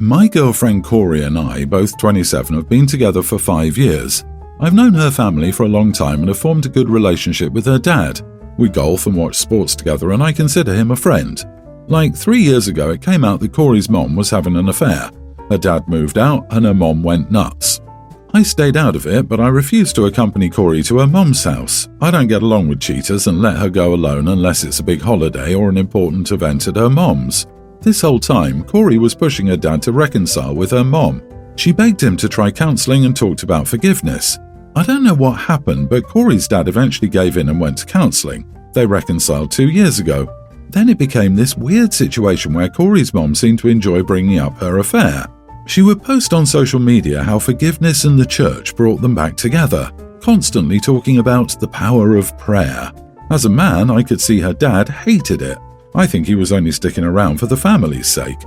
My girlfriend Corey and I, both 27, have been together for 5 years. I've known her family for a long time and have formed a good relationship with her dad. We golf and watch sports together and I consider him a friend. Like 3 years ago, it came out that Corey's mom was having an affair. Her dad moved out and her mom went nuts. I stayed out of it, but I refused to accompany Corey to her mom's house. I don't get along with cheaters and let her go alone unless it's a big holiday or an important event at her mom's. This whole time, Corey was pushing her dad to reconcile with her mom. She begged him to try counselling and talked about forgiveness. I don't know what happened, but Corey's dad eventually gave in and went to counselling. They reconciled 2 years ago. Then it became this weird situation where Corey's mom seemed to enjoy bringing up her affair. She would post on social media how forgiveness and the church brought them back together, constantly talking about the power of prayer. As a man, I could see her dad hated it. I think he was only sticking around for the family's sake.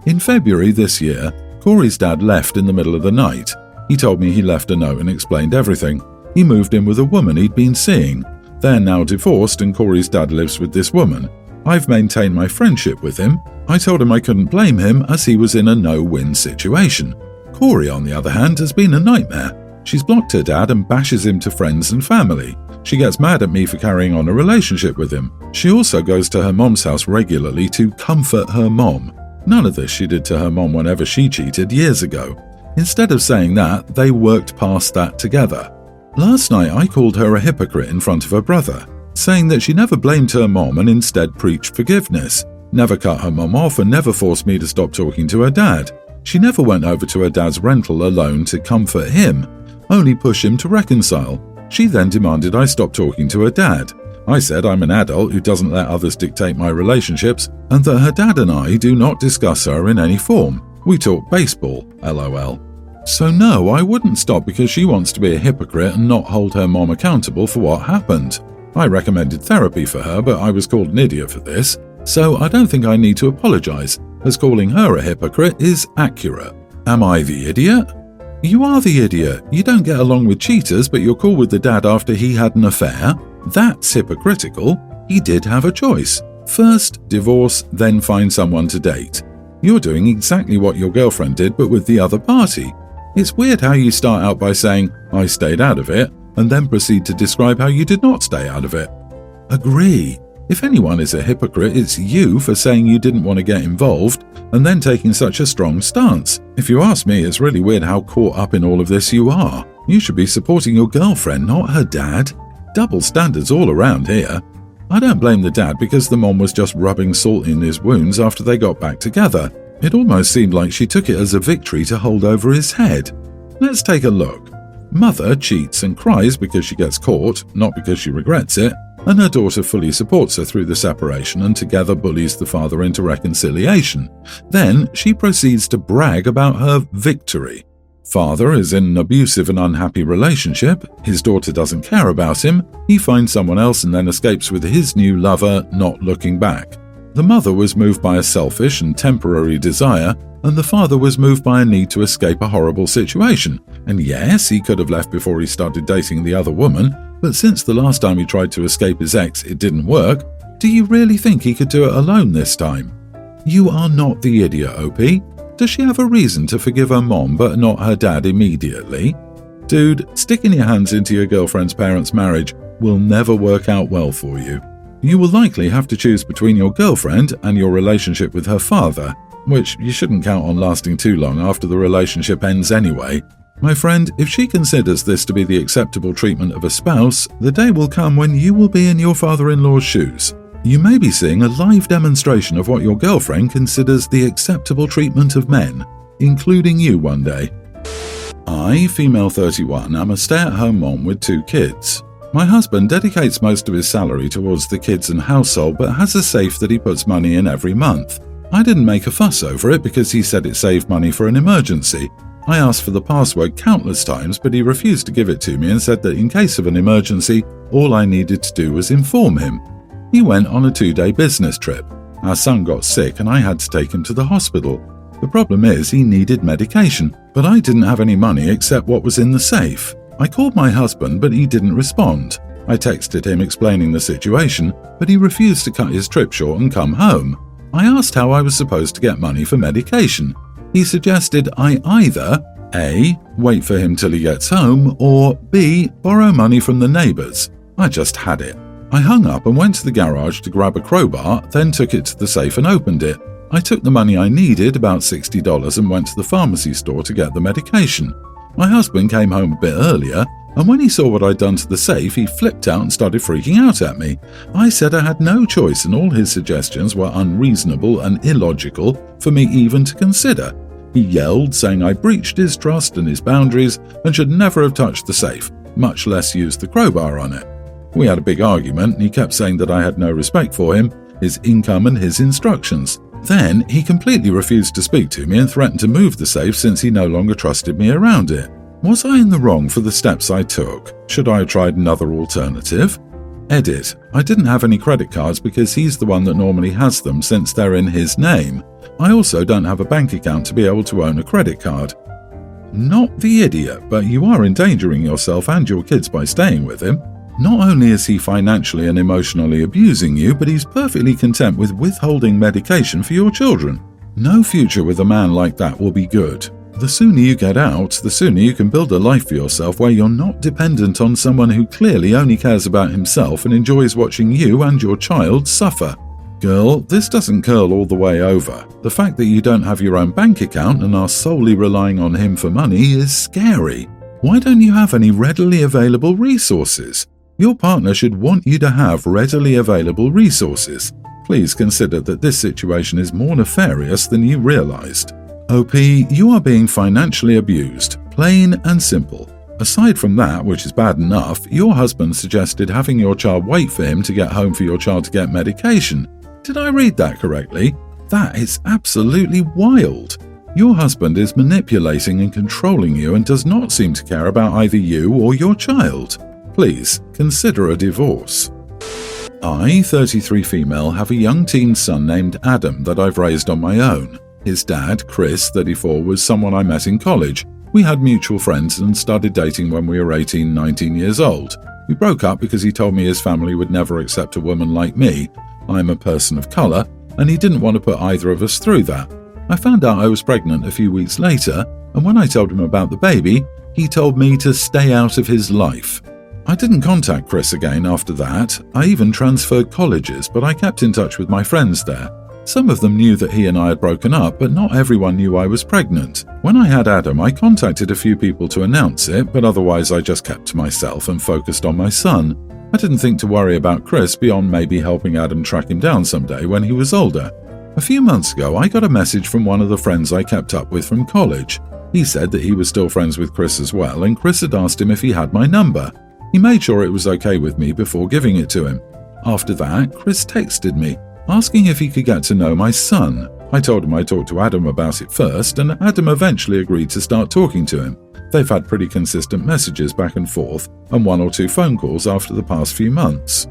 In February this year, Corey's dad left in the middle of the night. He told me he left a note and explained everything. He moved in with a woman he'd been seeing. They're now divorced and Corey's dad lives with this woman. I've maintained my friendship with him. I told him I couldn't blame him as he was in a no-win situation. Corey, on the other hand, has been a nightmare. She's blocked her dad and bashes him to friends and family. She gets mad at me for carrying on a relationship with him. She also goes to her mom's house regularly to comfort her mom. None of this she did to her mom whenever she cheated years ago. Instead of saying that, they worked past that together. Last night I called her a hypocrite in front of her brother, saying that she never blamed her mom and instead preached forgiveness, never cut her mom off and never forced me to stop talking to her dad. She never went over to her dad's rental alone to comfort him, only push him to reconcile. She then demanded I stop talking to her dad. I said I'm an adult who doesn't let others dictate my relationships and that her dad and I do not discuss her in any form. We talk baseball, lol. So no, I wouldn't stop because she wants to be a hypocrite and not hold her mom accountable for what happened. I recommended therapy for her, but I was called an idiot for this, so I don't think I need to apologize, as calling her a hypocrite is accurate. Am I the idiot? You are the idiot. You don't get along with cheaters, but you're cool with the dad after he had an affair? That's hypocritical. He did have a choice. First, divorce, then find someone to date. You're doing exactly what your girlfriend did, but with the other party. It's weird how you start out by saying, I stayed out of it, and then proceed to describe how you did not stay out of it. Agree. If anyone is a hypocrite, it's you for saying you didn't want to get involved and then taking such a strong stance. If you ask me, it's really weird how caught up in all of this you are. You should be supporting your girlfriend, not her dad. Double standards all around here. I don't blame the dad because the mom was just rubbing salt in his wounds after they got back together. It almost seemed like she took it as a victory to hold over his head. Let's take a look. Mother cheats and cries because she gets caught, not because she regrets it, and her daughter fully supports her through the separation and together bullies the father into reconciliation. Then she proceeds to brag about her victory. Father is in an abusive and unhappy relationship, his daughter doesn't care about him, he finds someone else and then escapes with his new lover, not looking back. The mother was moved by a selfish and temporary desire, and the father was moved by a need to escape a horrible situation. And yes, he could have left before he started dating the other woman, but since the last time he tried to escape his ex it didn't work, do you really think he could do it alone this time? You are not the idiot, OP. Does she have a reason to forgive her mom but not her dad immediately? Dude, sticking your hands into your girlfriend's parents' marriage will never work out well for you. You will likely have to choose between your girlfriend and your relationship with her father, which you shouldn't count on lasting too long after the relationship ends anyway. My friend, if she considers this to be the acceptable treatment of a spouse, the day will come when you will be in your father-in-law's shoes. You may be seeing a live demonstration of what your girlfriend considers the acceptable treatment of men, including you one day. I, female 31, am a stay-at-home mom with 2 kids. My husband dedicates most of his salary towards the kids and household but has a safe that he puts money in every month. I didn't make a fuss over it because he said it saved money for an emergency. I asked for the password countless times but he refused to give it to me and said that in case of an emergency, all I needed to do was inform him. He went on a 2-day business trip. Our son got sick and I had to take him to the hospital. The problem is he needed medication, but I didn't have any money except what was in the safe. I called my husband but he didn't respond. I texted him explaining the situation, but he refused to cut his trip short and come home. I asked how I was supposed to get money for medication. He suggested I either A. Wait for him till he gets home, or B. Borrow money from the neighbours. I just had it. I hung up and went to the garage to grab a crowbar, then took it to the safe and opened it. I took the money I needed, about $60, and went to the pharmacy store to get the medication. My husband came home a bit earlier, and when he saw what I'd done to the safe, he flipped out and started freaking out at me. I said I had no choice and all his suggestions were unreasonable and illogical for me even to consider. He yelled, saying I breached his trust and his boundaries and should never have touched the safe, much less used the crowbar on it. We had a big argument and he kept saying that I had no respect for him, his income and his instructions. Then he completely refused to speak to me and threatened to move the safe since he no longer trusted me around it. Was I in the wrong for the steps I took? Should I have tried another alternative? Edit. I didn't have any credit cards because he's the one that normally has them since they're in his name. I also don't have a bank account to be able to own a credit card. Not the idiot, but you are endangering yourself and your kids by staying with him. Not only is he financially and emotionally abusing you, but he's perfectly content with withholding medication for your children. No future with a man like that will be good. The sooner you get out, the sooner you can build a life for yourself where you're not dependent on someone who clearly only cares about himself and enjoys watching you and your child suffer. Girl, this doesn't curl all the way over. The fact that you don't have your own bank account and are solely relying on him for money is scary. Why don't you have any readily available resources? Your partner should want you to have readily available resources. Please consider that this situation is more nefarious than you realized. OP, you are being financially abused, plain and simple. Aside from that, which is bad enough, your husband suggested having your child wait for him to get home for your child to get medication. Did I read that correctly? That is absolutely wild. Your husband is manipulating and controlling you and does not seem to care about either you or your child. Please consider a divorce. I, 33 female, have a young teen son named Adam that I've raised on my own. His dad, Chris, 34, was someone I met in college. We had mutual friends and started dating when we were 18, 19 years old. We broke up because he told me his family would never accept a woman like me. I'm a person of colour, and he didn't want to put either of us through that. I found out I was pregnant a few weeks later, and when I told him about the baby, he told me to stay out of his life. I didn't contact Chris again after that. I even transferred colleges, but I kept in touch with my friends there. Some of them knew that he and I had broken up, but not everyone knew I was pregnant. When I had Adam, I contacted a few people to announce it, but otherwise I just kept to myself and focused on my son. I didn't think to worry about Chris beyond maybe helping Adam track him down someday when he was older. A few months ago, I got a message from one of the friends I kept up with from college. He said that he was still friends with Chris as well, and Chris had asked him if he had my number. He made sure it was okay with me before giving it to him. After that, Chris texted me, asking if he could get to know my son. I told him I talked to Adam about it first, and Adam eventually agreed to start talking to him. They've had pretty consistent messages back and forth, and 1 or 2 phone calls after the past few months.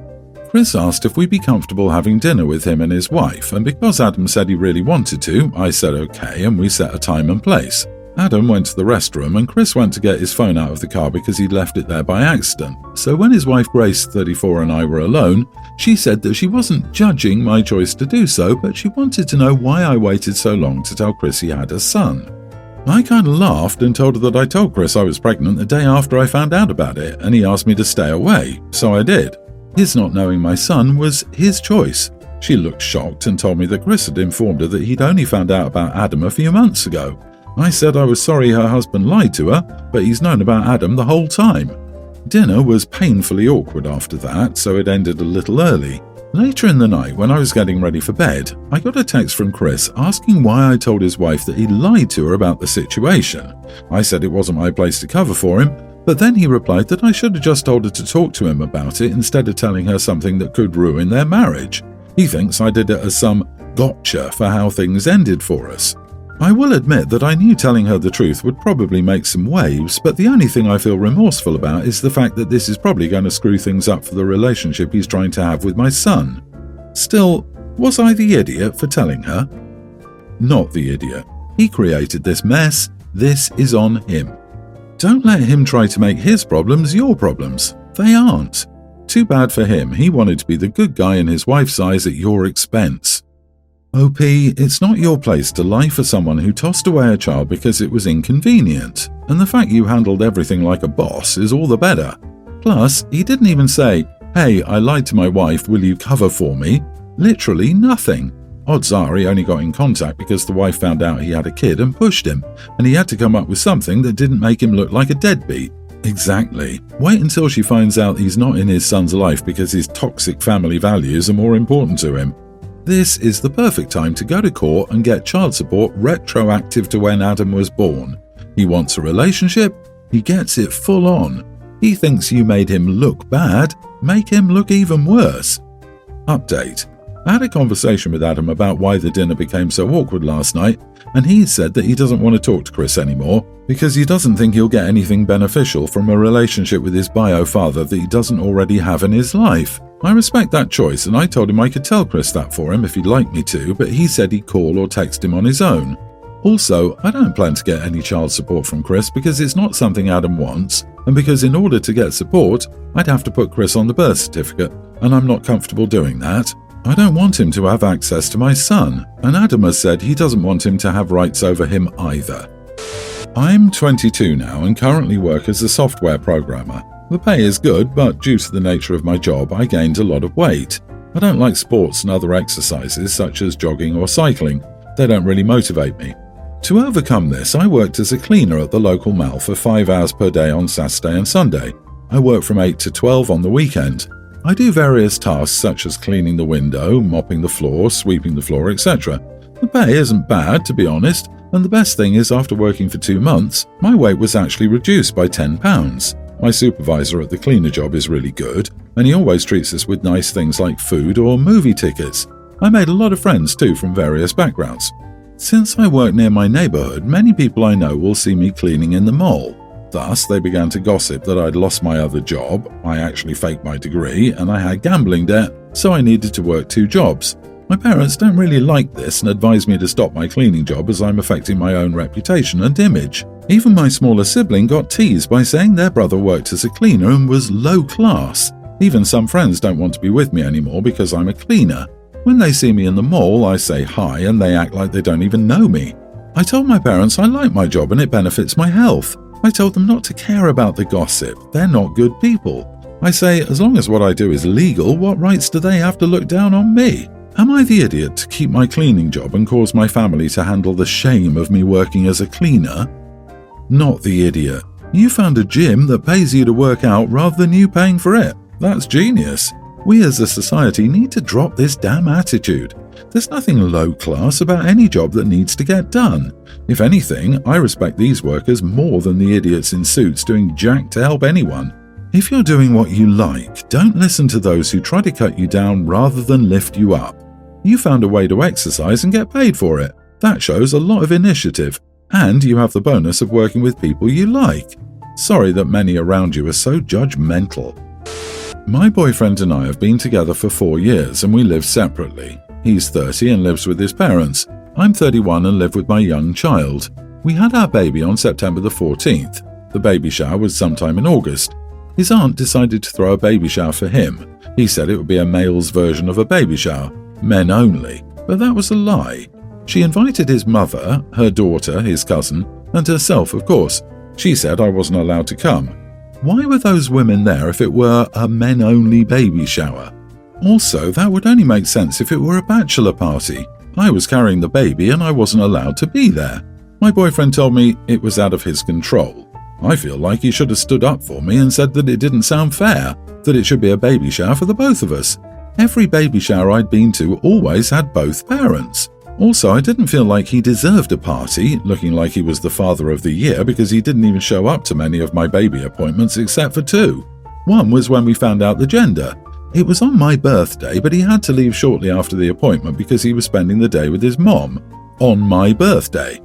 Chris asked if we'd be comfortable having dinner with him and his wife, and because Adam said he really wanted to, I said okay, and we set a time and place. Adam went to the restroom and Chris went to get his phone out of the car because he'd left it there by accident. So when his wife Grace, 34, and I were alone, she said that she wasn't judging my choice to do so, but she wanted to know why I waited so long to tell Chris he had a son. I kind of laughed and told her that I told Chris I was pregnant the day after I found out about it, and he asked me to stay away, so I did. His not knowing my son was his choice. She looked shocked and told me that Chris had informed her that he'd only found out about Adam a few months ago. I said I was sorry her husband lied to her, but he's known about Adam the whole time. Dinner was painfully awkward after that, so it ended a little early. Later in the night, when I was getting ready for bed, I got a text from Chris asking why I told his wife that he lied to her about the situation. I said it wasn't my place to cover for him, but then he replied that I should have just told her to talk to him about it instead of telling her something that could ruin their marriage. He thinks I did it as some gotcha for how things ended for us. I will admit that I knew telling her the truth would probably make some waves, but the only thing I feel remorseful about is the fact that this is probably going to screw things up for the relationship he's trying to have with my son. Still, was I the idiot for telling her? Not the idiot. He created this mess. This is on him. Don't let him try to make his problems your problems. They aren't. Too bad for him. He wanted to be the good guy in his wife's eyes at your expense. OP, it's not your place to lie for someone who tossed away a child because it was inconvenient, and the fact you handled everything like a boss is all the better. Plus, he didn't even say, "Hey, I lied to my wife, will you cover for me?" Literally nothing. Odds are he only got in contact because the wife found out he had a kid and pushed him, and he had to come up with something that didn't make him look like a deadbeat. Exactly. Wait until she finds out he's not in his son's life because his toxic family values are more important to him. This is the perfect time to go to court and get child support retroactive to when Adam was born. He wants a relationship, he gets it full on. He thinks you made him look bad, make him look even worse. Update. I had a conversation with Adam about why the dinner became so awkward last night, and he said that he doesn't want to talk to Chris anymore because he doesn't think he'll get anything beneficial from a relationship with his bio father that he doesn't already have in his life. I respect that choice, and I told him I could tell Chris that for him if he'd like me to, but he said he'd call or text him on his own. Also, I don't plan to get any child support from Chris because it's not something Adam wants, and because in order to get support, I'd have to put Chris on the birth certificate, and I'm not comfortable doing that. I don't want him to have access to my son, and Adam has said he doesn't want him to have rights over him either. I'm 22 now and currently work as a software programmer. The pay is good, but due to the nature of my job, I gained a lot of weight. I don't like sports and other exercises such as jogging or cycling. They don't really motivate me. To overcome this, I worked as a cleaner at the local mall for 5 hours per day on Saturday and Sunday. I work from 8 to 12 on the weekend. I do various tasks such as cleaning the window, mopping the floor, sweeping the floor, etc. The pay isn't bad, to be honest, and the best thing is after working for 2 months, my weight was actually reduced by 10 pounds. My supervisor at the cleaner job is really good, and he always treats us with nice things like food or movie tickets. I made a lot of friends too from various backgrounds. Since I work near my neighbourhood, many people I know will see me cleaning in the mall. Thus, they began to gossip that I'd lost my other job, I actually faked my degree, and I had gambling debt, so I needed to work 2 jobs. My parents don't really like this and advise me to stop my cleaning job as I'm affecting my own reputation and image. Even my smaller sibling got teased by saying their brother worked as a cleaner and was low class. Even some friends don't want to be with me anymore because I'm a cleaner. When they see me in the mall, I say hi and they act like they don't even know me. I told my parents I like my job and it benefits my health. I told them not to care about the gossip. They're not good people. I say, as long as what I do is legal, what rights do they have to look down on me? Am I the idiot to keep my cleaning job and cause my family to handle the shame of me working as a cleaner? Not the idiot. You found a gym that pays you to work out rather than you paying for it. That's genius. We as a society need to drop this damn attitude. There's nothing low class about any job that needs to get done. If anything, I respect these workers more than the idiots in suits doing jack to help anyone. If you're doing what you like, don't listen to those who try to cut you down rather than lift you up. You found a way to exercise and get paid for it. That shows a lot of initiative, and you have the bonus of working with people you like. Sorry that many around you are so judgmental. My boyfriend and I have been together for 4 years and we live separately. He's 30 and lives with his parents. I'm 31 and live with my young child. We had our baby on September the 14th. The baby shower was sometime in August. His aunt decided to throw a baby shower for him. He said it would be a male's version of a baby shower, men only, but that was a lie. She invited his mother, her daughter, his cousin, and herself, of course. She said I wasn't allowed to come. Why were those women there if it were a men-only baby shower? Also, that would only make sense if it were a bachelor party. I was carrying the baby and I wasn't allowed to be there. My boyfriend told me it was out of his control. I feel like he should have stood up for me and said that it didn't sound fair, that it should be a baby shower for the both of us. Every baby shower I'd been to always had both parents. Also, I didn't feel like he deserved a party, looking like he was the father of the year because he didn't even show up to many of my baby appointments except for 2. One was when we found out the gender. It was on my birthday, but he had to leave shortly after the appointment because he was spending the day with his mom. On my birthday.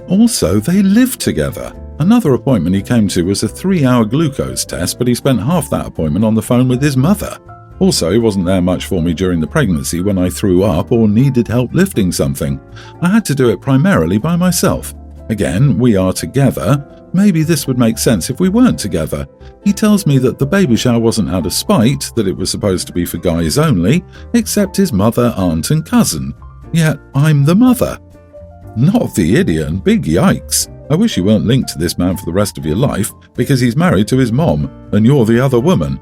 Also, they lived together. Another appointment he came to was a 3-hour glucose test, but he spent half that appointment on the phone with his mother. Also, he wasn't there much for me during the pregnancy when I threw up or needed help lifting something. I had to do it primarily by myself. Again, we are together. Maybe this would make sense if we weren't together. He tells me that the baby shower wasn't out of spite, that it was supposed to be for guys only, except his mother, aunt and cousin. Yet I'm the mother. Not the idiot, and big yikes. I wish you weren't linked to this man for the rest of your life because he's married to his mom and you're the other woman.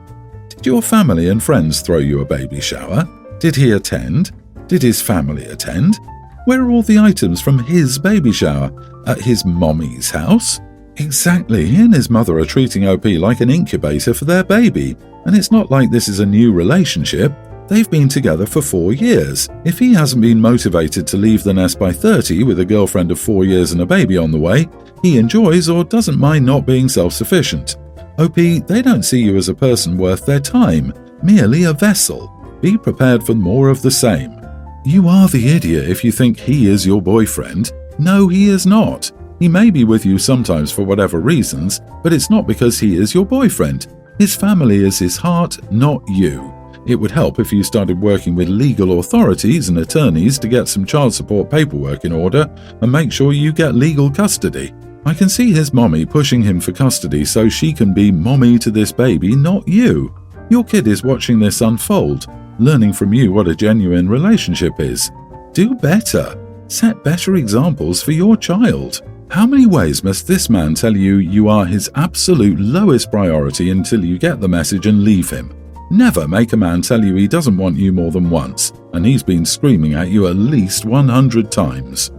Did your family and friends throw you a baby shower? Did he attend? Did his family attend? Where are all the items from his baby shower? At his mommy's house? Exactly, he and his mother are treating OP like an incubator for their baby. And it's not like this is a new relationship. They've been together for 4 years. If he hasn't been motivated to leave the nest by 30 with a girlfriend of 4 years and a baby on the way, he enjoys or doesn't mind not being self-sufficient. OP, they don't see you as a person worth their time, merely a vessel. Be prepared for more of the same. You are the idiot if you think he is your boyfriend. No, he is not. He may be with you sometimes for whatever reasons, but it's not because he is your boyfriend. His family is his heart, not you. It would help if you started working with legal authorities and attorneys to get some child support paperwork in order and make sure you get legal custody. I can see his mommy pushing him for custody so she can be mommy to this baby, not you. Your kid is watching this unfold, learning from you what a genuine relationship is. Do better. Set better examples for your child. How many ways must this man tell you you are his absolute lowest priority until you get the message and leave him? Never make a man tell you he doesn't want you more than once, and he's been screaming at you at least 100 times.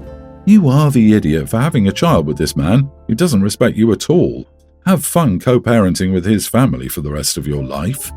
You are the idiot for having a child with this man who doesn't respect you at all. Have fun co-parenting with his family for the rest of your life.